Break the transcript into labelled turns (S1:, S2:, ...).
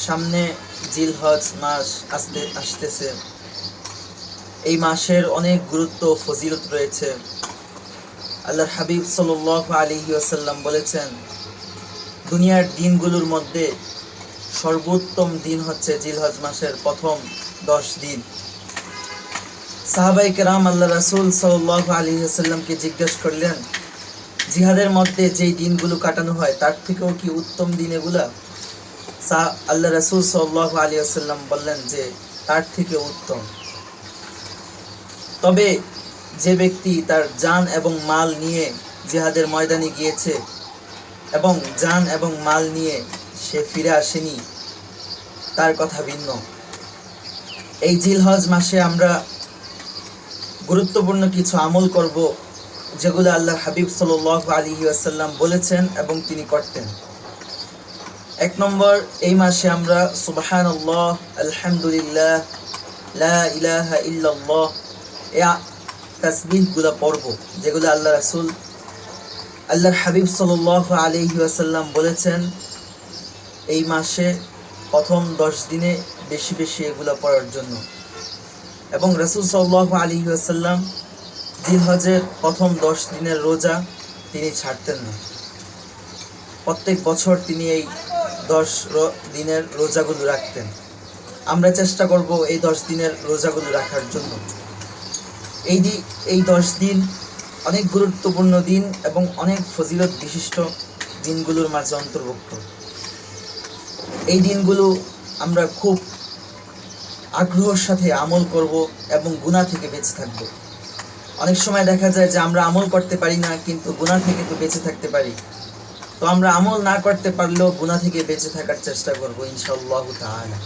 S1: সামনে জিলহজ মাস আসতেছে। এই মাসের অনেক গুরুত্ব ও ফজিলত রয়েছে। আল্লাহর হাবিব সাল্লাল্লাহু আলাইহি ওয়াসাল্লাম বলেছেন, দুনিয়ার দিনগুলোর মধ্যে সর্বোত্তম দিন হচ্ছে জিলহজ মাসের প্রথম 10 দিন। সাহাবায়ে কেরাম আল্লাহ রাসূল সাল্লাল্লাহু আলাইহি ওয়াসাল্লামকে জিজ্ঞেস করলেন, জিহাদের মধ্যে যেই দিনগুলো কাটানো হয় তার থেকেও কি উত্তম দিন এগুলা? আল্লাহ রাসূল সাল্লাল্লাহু আলাইহি ওয়াসাল্লাম বললেন যে তার থেকে উত্তম। তবে যে ব্যক্তি তার জান এবং মাল নিয়ে জিহাদের ময়দানে গিয়েছে এবং জান এবং মাল নিয়ে সে ফিরে আসেনি, তার কথা ভিন্ন। এই জিলহজ মাসে আমরা গুরুত্বপূর্ণ কিছু আমল করব, যেগুলো আল্লাহর হাবিব সাল্লাল্লাহু আলাইহি ওয়াসাল্লাম বলেছেন এবং তিনি করতেন। 1 নম্বর, এই মাসে আমরা সুবহানাল্লাহ, আলহামদুলিল্লাহ, লা ইলাহা ইল্লাল্লাহ এই তাসবিহগুলো পড়ব, যেগুলো আল্লাহর হাবিব সাল্লাল্লাহু আলাইহি ওয়াসাল্লাম বলেছেন এই মাসে প্রথম 10 দিনে বেশি বেশি এগুলো পড়ার জন্য। এবং রাসূল সাল্লাল্লাহু আলাইহি ওয়াসাল্লাম জিলহজের প্রথম 10 দিনের রোজা তিনি ছাড়তেন না। প্রত্যেক বছর তিনি এই 10 দিনের রোজাগুলো রাখতেন। আমরা চেষ্টা করব এই 10 দিনের রোজাগুলো রাখার জন্য। এই 10 দিন অনেক গুরুত্বপূর্ণ দিন এবং অনেক ফজিলত বিশিষ্ট দিনগুলোর মাঝে অন্তর্ভুক্ত। এই দিনগুলো আমরা খুব আগ্রহের সাথে আমল করব এবং গুনাহ থেকে বেঁচে থাকব। অনেক সময় দেখা যায় যে আমরা আমল করতে পারি না, কিন্তু গুনাহ থেকে তো বেঁচে থাকতে পারি। তো আমরা আমল না করতে পারলেও গুনাহ থেকে বেঁচে থাকার চেষ্টা করব ইনশাআল্লাহ তাআলা।